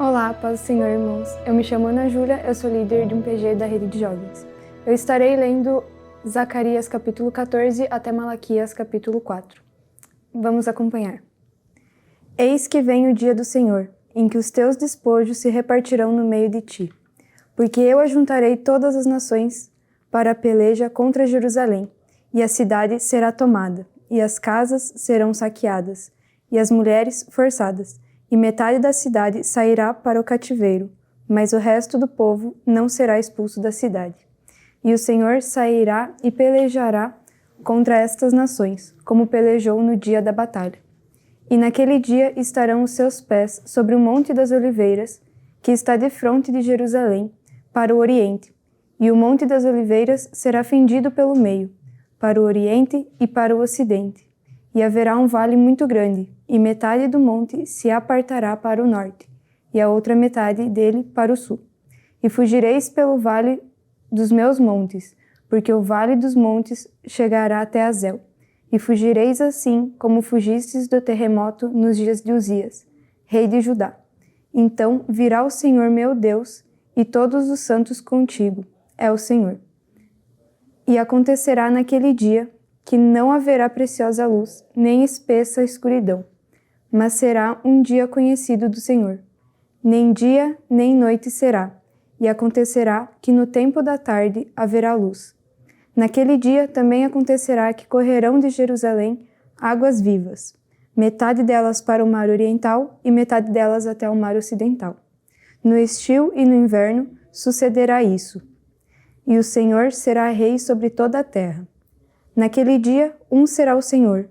Olá, paz do Senhor, irmãos. Eu me chamo Ana Júlia, eu sou líder de um PG da rede de jovens. Eu estarei lendo Zacarias capítulo 14 até Malaquias capítulo 4. Vamos acompanhar. Eis que vem o dia do Senhor, em que os teus despojos se repartirão no meio de ti. Porque eu ajuntarei todas as nações para a peleja contra Jerusalém, e a cidade será tomada, e as casas serão saqueadas, e as mulheres forçadas, e metade da cidade sairá para o cativeiro, mas o resto do povo não será expulso da cidade. E o Senhor sairá e pelejará contra estas nações, como pelejou no dia da batalha. E naquele dia estarão os seus pés sobre o Monte das Oliveiras, que está defronte de Jerusalém, para o oriente, e o Monte das Oliveiras será fendido pelo meio, para o oriente e para o ocidente. E haverá um vale muito grande, e metade do monte se apartará para o norte, e a outra metade dele para o sul. E fugireis pelo vale dos meus montes, porque o vale dos montes chegará até Azel. E fugireis assim como fugistes do terremoto nos dias de Uzias, rei de Judá. Então virá o Senhor meu Deus, e todos os santos contigo, é o Senhor. E acontecerá naquele dia que não haverá preciosa luz, nem espessa escuridão, mas será um dia conhecido do Senhor. Nem dia, nem noite será, e acontecerá que no tempo da tarde haverá luz. Naquele dia também acontecerá que correrão de Jerusalém águas vivas, metade delas para o mar oriental e metade delas até o mar ocidental. No estio e no inverno sucederá isso, e o Senhor será rei sobre toda a terra. Naquele dia, um será o Senhor,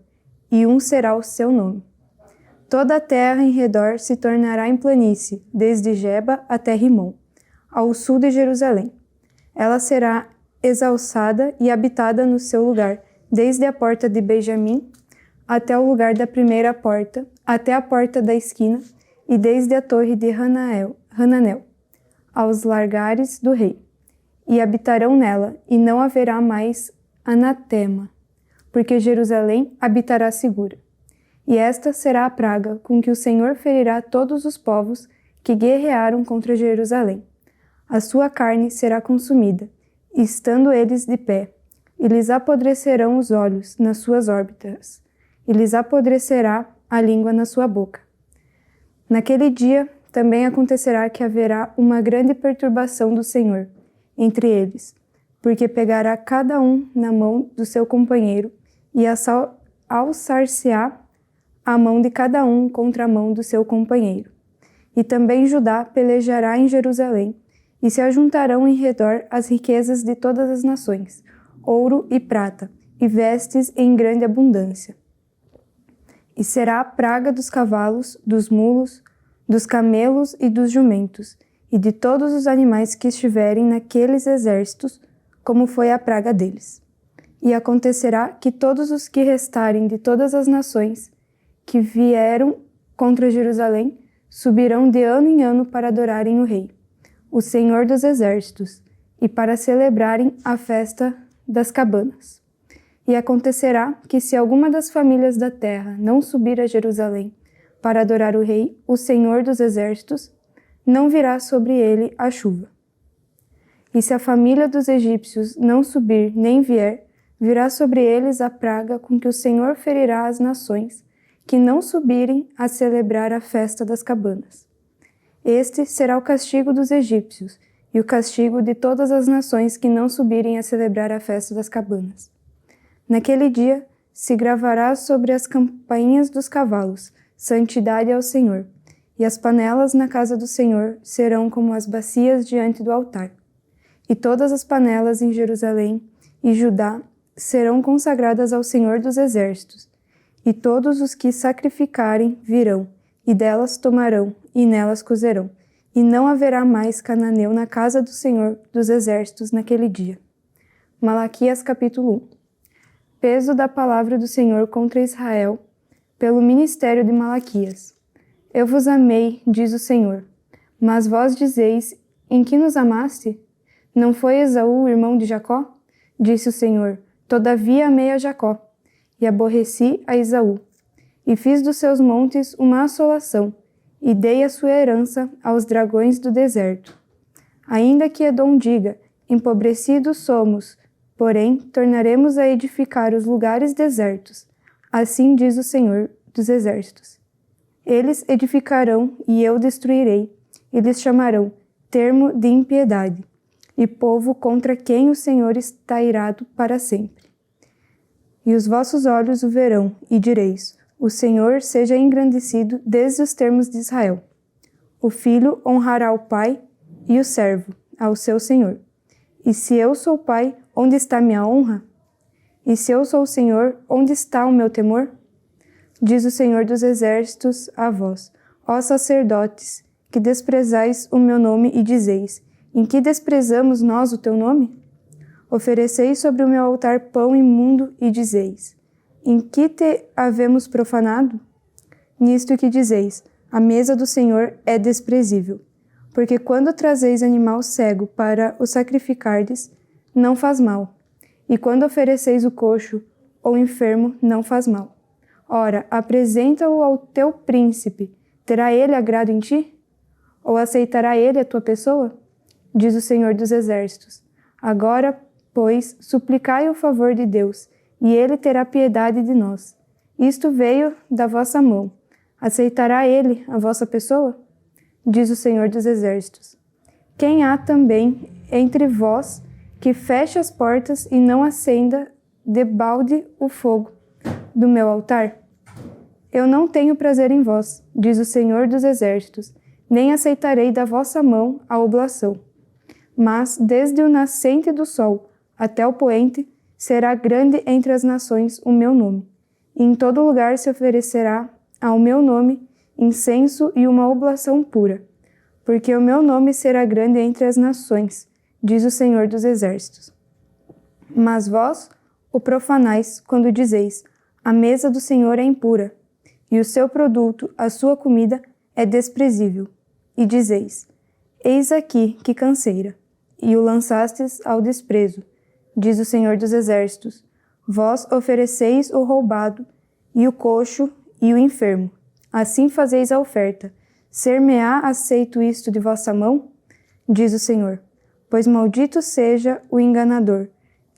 e um será o seu nome. Toda a terra em redor se tornará em planície, desde Geba até Rimon, ao sul de Jerusalém. Ela será exalçada e habitada no seu lugar, desde a porta de Benjamim até o lugar da primeira porta, até a porta da esquina, e desde a torre de Hananel, aos largares do rei. E habitarão nela, e não haverá mais anatema, porque Jerusalém habitará segura. E esta será a praga com que o Senhor ferirá todos os povos que guerrearam contra Jerusalém. A sua carne será consumida, estando eles de pé, e lhes apodrecerão os olhos nas suas órbitas, e lhes apodrecerá a língua na sua boca. Naquele dia também acontecerá que haverá uma grande perturbação do Senhor entre eles, porque pegará cada um na mão do seu companheiro e alçar-se-á a mão de cada um contra a mão do seu companheiro. E também Judá pelejará em Jerusalém, e se ajuntarão em redor as riquezas de todas as nações, ouro e prata, e vestes em grande abundância. E será a praga dos cavalos, dos mulos, dos camelos e dos jumentos, e de todos os animais que estiverem naqueles exércitos, como foi a praga deles. E acontecerá que todos os que restarem de todas as nações que vieram contra Jerusalém subirão de ano em ano para adorarem o Rei, o Senhor dos Exércitos, e para celebrarem a festa das cabanas. E acontecerá que se alguma das famílias da terra não subir a Jerusalém para adorar o Rei, o Senhor dos Exércitos, não virá sobre ele a chuva. E se a família dos egípcios não subir nem vier, virá sobre eles a praga com que o Senhor ferirá as nações que não subirem a celebrar a festa das cabanas. Este será o castigo dos egípcios e o castigo de todas as nações que não subirem a celebrar a festa das cabanas. Naquele dia se gravará sobre as campainhas dos cavalos, santidade ao Senhor, e as panelas na casa do Senhor serão como as bacias diante do altar. E todas as panelas em Jerusalém e Judá serão consagradas ao Senhor dos Exércitos, e todos os que sacrificarem virão, e delas tomarão, e nelas cozerão, e não haverá mais cananeu na casa do Senhor dos Exércitos naquele dia. Malaquias capítulo 1. Peso da palavra do Senhor contra Israel, pelo ministério de Malaquias. Eu vos amei, diz o Senhor, mas vós dizeis, em que nos amaste? Não foi Esaú o irmão de Jacó? Disse o Senhor, todavia amei a Jacó, e aborreci a Esaú. E fiz dos seus montes uma assolação, e dei a sua herança aos dragões do deserto. Ainda que Edom diga, empobrecidos somos, porém tornaremos a edificar os lugares desertos. Assim diz o Senhor dos Exércitos. Eles edificarão e eu destruirei, e lhes chamarão termo de impiedade, e povo contra quem o Senhor está irado para sempre. E os vossos olhos o verão, e direis, o Senhor seja engrandecido desde os termos de Israel. O filho honrará o pai, e o servo ao seu senhor. E se eu sou pai, onde está minha honra? E se eu sou o Senhor, onde está o meu temor? Diz o Senhor dos Exércitos a vós, ó sacerdotes, que desprezais o meu nome e dizeis, em que desprezamos nós o teu nome? Ofereceis sobre o meu altar pão imundo e dizeis, em que te havemos profanado? Nisto que dizeis, a mesa do Senhor é desprezível. Porque quando trazeis animal cego para o sacrificardes, não faz mal. E quando ofereceis o coxo ou enfermo, não faz mal. Ora, apresenta-o ao teu príncipe, terá ele agrado em ti? Ou aceitará ele a tua pessoa? Diz o Senhor dos Exércitos. Agora, pois, suplicai o favor de Deus, e ele terá piedade de nós. Isto veio da vossa mão. Aceitará ele a vossa pessoa? Diz o Senhor dos Exércitos. Quem há também entre vós que feche as portas e não acenda debalde o fogo do meu altar? Eu não tenho prazer em vós, diz o Senhor dos Exércitos, nem aceitarei da vossa mão a oblação. Mas desde o nascente do sol até o poente, será grande entre as nações o meu nome. E em todo lugar se oferecerá ao meu nome incenso e uma oblação pura. Porque o meu nome será grande entre as nações, diz o Senhor dos Exércitos. Mas vós o profanais quando dizeis, a mesa do Senhor é impura, e o seu produto, a sua comida, é desprezível. E dizeis, eis aqui que canseira, e o lançastes ao desprezo, diz o Senhor dos Exércitos. Vós ofereceis o roubado, e o coxo, e o enfermo. Assim fazeis a oferta. Ser-me-á aceito isto de vossa mão? Diz o Senhor. Pois maldito seja o enganador,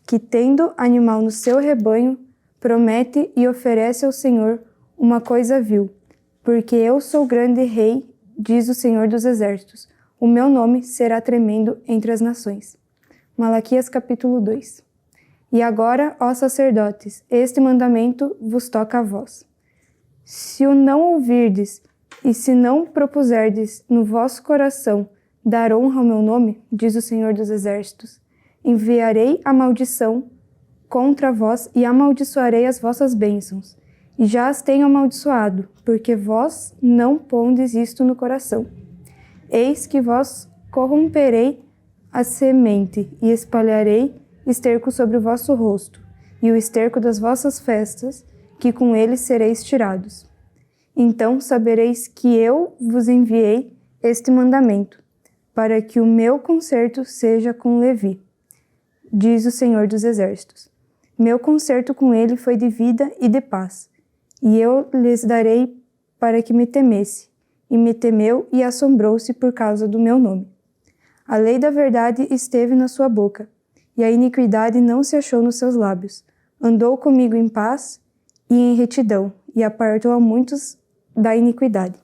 que tendo animal no seu rebanho, promete e oferece ao Senhor uma coisa vil. Porque eu sou grande rei, diz o Senhor dos Exércitos. O meu nome será tremendo entre as nações. Malaquias capítulo 2. E agora, ó sacerdotes, este mandamento vos toca a vós. Se o não ouvirdes, e se não propuserdes no vosso coração dar honra ao meu nome, diz o Senhor dos Exércitos, enviarei a maldição contra vós e amaldiçoarei as vossas bênçãos. E já as tenho amaldiçoado, porque vós não pondes isto no coração. Eis que vós corromperei a semente e espalharei esterco sobre o vosso rosto, e o esterco das vossas festas, que com ele sereis tirados. Então sabereis que eu vos enviei este mandamento, para que o meu concerto seja com Levi, diz o Senhor dos Exércitos. Meu concerto com ele foi de vida e de paz, e eu lhes darei para que me temesse, e me temeu e assombrou-se por causa do meu nome. A lei da verdade esteve na sua boca, e a iniquidade não se achou nos seus lábios. Andou comigo em paz e em retidão, e apartou a muitos da iniquidade.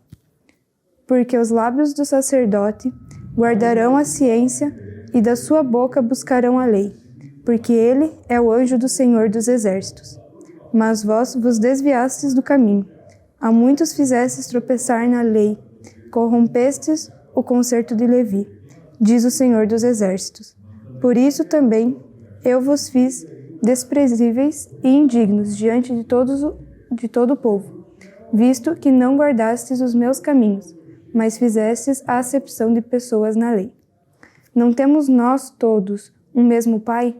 Porque os lábios do sacerdote guardarão a ciência, e da sua boca buscarão a lei, porque ele é o anjo do Senhor dos Exércitos. Mas vós vos desviastes do caminho, a muitos fizestes tropeçar na lei, corrompestes o concerto de Levi, diz o Senhor dos Exércitos. Por isso também eu vos fiz desprezíveis e indignos diante de todo o povo, visto que não guardastes os meus caminhos, mas fizestes a acepção de pessoas na lei. Não temos nós todos um mesmo Pai?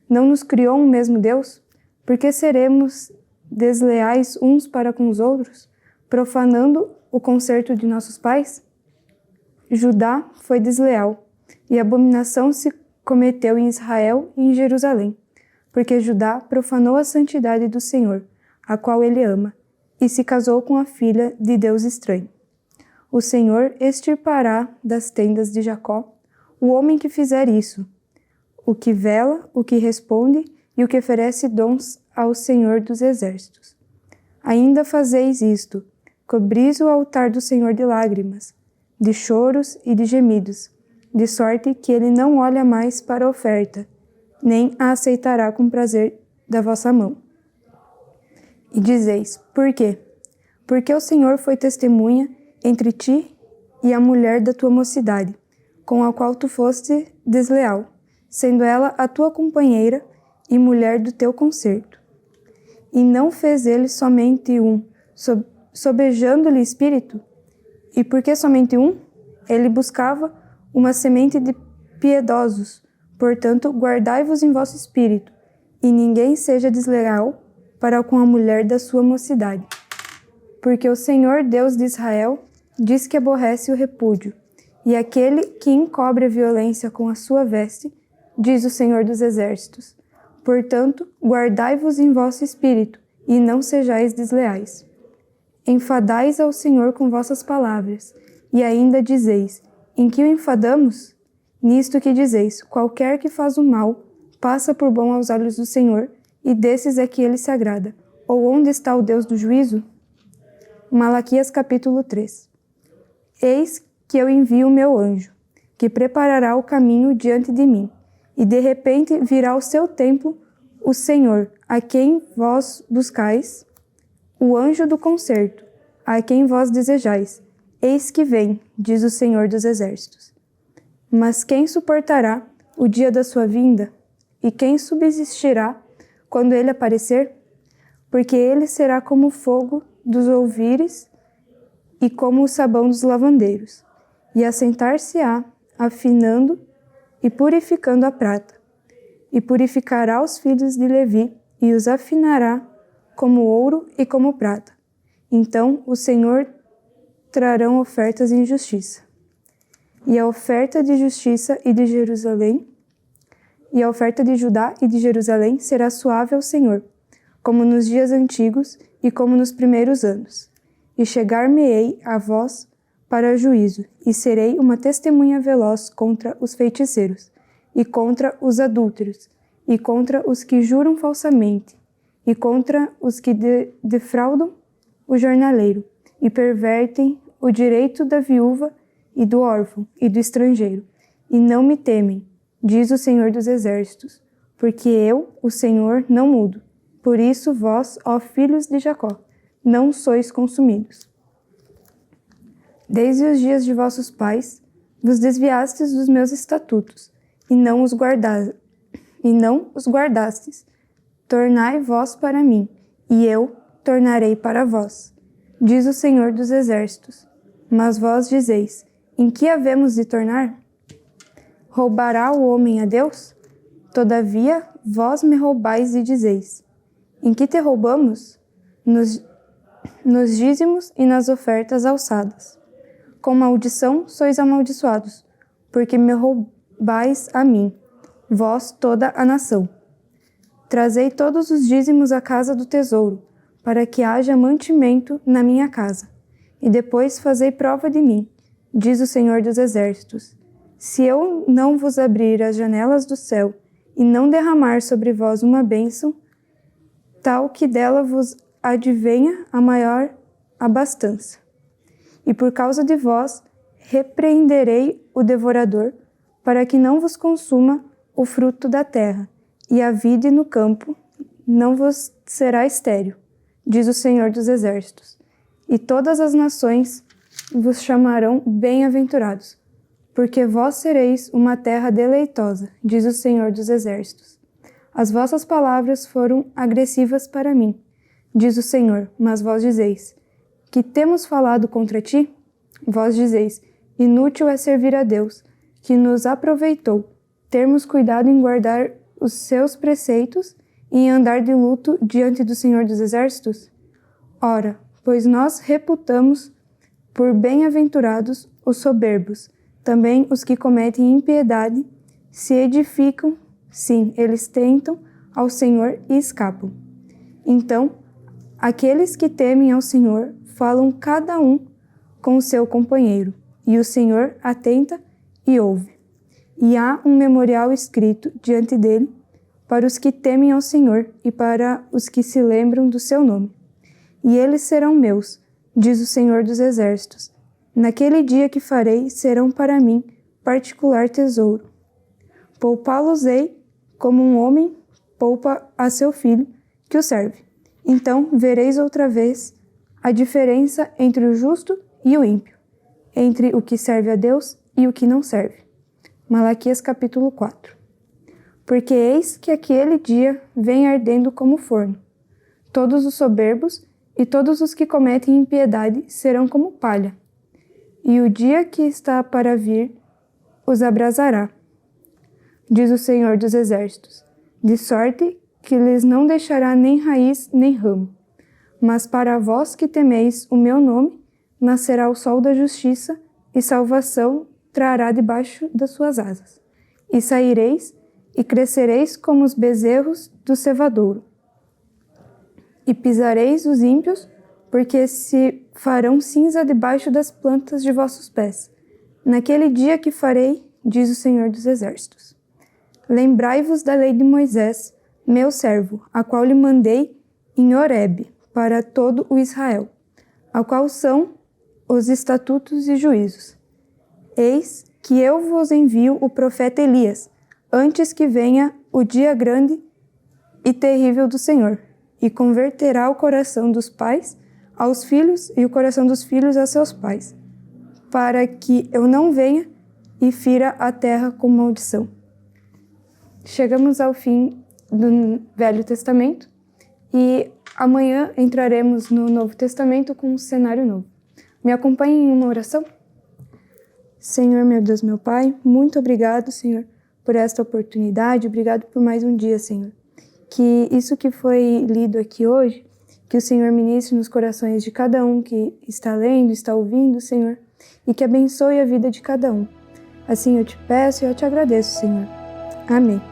Não nos criou um mesmo Deus? Por que seremos desleais uns para com os outros, profanando o concerto de nossos pais? Judá foi desleal, e abominação se cometeu em Israel e em Jerusalém, porque Judá profanou a santidade do Senhor, a qual ele ama, e se casou com a filha de Deus estranho. o Senhor extirpará das tendas de Jacó o homem que fizer isso, o que vela, o que responde e o que oferece dons ao Senhor dos Exércitos. Ainda fazeis isto, cobris o altar do Senhor de lágrimas, de choros e de gemidos, de sorte que ele não olha mais para a oferta, nem a aceitará com prazer da vossa mão. E dizeis, por quê? Porque o Senhor foi testemunha entre ti e a mulher da tua mocidade, com a qual tu foste desleal, sendo ela a tua companheira e mulher do teu concerto. E não fez ele somente um, sobejando-lhe espírito? E por que somente um? Ele buscava uma semente de piedosos. Portanto, guardai-vos em vosso espírito, e ninguém seja desleal para com a mulher da sua mocidade. Porque o Senhor Deus de Israel diz que aborrece o repúdio, e aquele que encobre a violência com a sua veste, diz o Senhor dos Exércitos. Portanto, guardai-vos em vosso espírito, e não sejais desleais. Enfadais ao Senhor com vossas palavras, e ainda dizeis, em que o enfadamos? Nisto que dizeis, qualquer que faz o mal, passa por bom aos olhos do Senhor, e desses é que ele se agrada. Ou onde está o Deus do juízo? Malaquias capítulo 3. Eis que eu envio o meu anjo, que preparará o caminho diante de mim, e de repente virá ao seu templo o Senhor, a quem vós buscais, o anjo do concerto, a quem vós desejais. Eis que vem, diz o Senhor dos Exércitos. Mas quem suportará o dia da sua vinda? E quem subsistirá quando ele aparecer? Porque ele será como o fogo dos ouvires e como o sabão dos lavandeiros, e assentar-se-á, afinando e purificando a prata, e purificará os filhos de Levi, e os afinará como ouro e como prata. Então o Senhor trarão ofertas em justiça. E a oferta de justiça e de Jerusalém, e a oferta de Judá e de Jerusalém será suave ao Senhor, como nos dias antigos e como nos primeiros anos. E chegar-me-ei a vós para juízo, e serei uma testemunha veloz contra os feiticeiros, e contra os adúlteros, e contra os que juram falsamente, e contra os que defraudam o jornaleiro, e pervertem o direito da viúva e do órfão e do estrangeiro, e não me temem, diz o Senhor dos Exércitos, porque eu, o Senhor, não mudo. Por isso vós, ó filhos de Jacó, não sois consumidos. Desde os dias de vossos pais, vos desviastes dos meus estatutos, e não os guardastes. Tornai vós para mim, e eu tornarei para vós, diz o Senhor dos Exércitos. Mas vós dizeis, em que havemos de tornar? Roubará o homem a Deus? Todavia, vós me roubais e dizeis, em que te roubamos? Nos dízimos e nas ofertas alçadas. Com maldição sois amaldiçoados, porque me roubais a mim, vós toda a nação. Trazei todos os dízimos à casa do tesouro, para que haja mantimento na minha casa, e depois fazei prova de mim, diz o Senhor dos Exércitos. Se eu não vos abrir as janelas do céu, e não derramar sobre vós uma bênção, tal que dela vos advenha a maior abastança. E por causa de vós, repreenderei o devorador, para que não vos consuma o fruto da terra, e a vide no campo não vos será estéril, diz o Senhor dos Exércitos. E todas as nações vos chamarão bem-aventurados, porque vós sereis uma terra deleitosa, diz o Senhor dos Exércitos. As vossas palavras foram agressivas para mim, diz o Senhor, mas vós dizeis, que temos falado contra ti? Vós dizeis, inútil é servir a Deus, que nos aproveitou, termos cuidado em guardar os seus preceitos e em andar de luto diante do Senhor dos Exércitos? Ora, pois nós reputamos por bem-aventurados os soberbos, também os que cometem impiedade, se edificam, sim, eles tentam ao Senhor e escapam. Então, aqueles que temem ao Senhor falam cada um com o seu companheiro, e o Senhor atenta e ouve. E há um memorial escrito diante dele para os que temem ao Senhor e para os que se lembram do seu nome. E eles serão meus, diz o Senhor dos Exércitos. Naquele dia que farei, serão para mim particular tesouro. Poupá-los-ei como um homem poupa a seu filho que o serve. Então vereis outra vez a diferença entre o justo e o ímpio, entre o que serve a Deus e o que não serve. Malaquias capítulo 4. Porque eis que aquele dia vem ardendo como forno. Todos os soberbos e todos os que cometem impiedade serão como palha. E o dia que está para vir os abrasará, diz o Senhor dos Exércitos, de sorte que lhes não deixará nem raiz nem ramo. Mas para vós que temeis o meu nome, nascerá o sol da justiça, e salvação trará debaixo das suas asas. E saireis e crescereis como os bezerros do cevadouro. E pisareis os ímpios, porque se farão cinza debaixo das plantas de vossos pés. Naquele dia que farei, diz o Senhor dos Exércitos. Lembrai-vos da lei de Moisés, meu servo, a qual lhe mandei em Horebe, para todo o Israel, a qual são os estatutos e juízos. Eis que eu vos envio o profeta Elias, antes que venha o dia grande e terrível do Senhor, e converterá o coração dos pais aos filhos e o coração dos filhos a seus pais, para que eu não venha e fira a terra com maldição. Chegamos ao fim do Velho Testamento e amanhã entraremos no Novo Testamento com um cenário novo. Me acompanhem em uma oração? Senhor, meu Deus, meu Pai, muito obrigado, Senhor, por esta oportunidade, obrigado por mais um dia, Senhor. Que isso que foi lido aqui hoje, que o Senhor ministre nos corações de cada um que está lendo, está ouvindo, Senhor, e que abençoe a vida de cada um. Assim eu te peço e eu te agradeço, Senhor. Amém.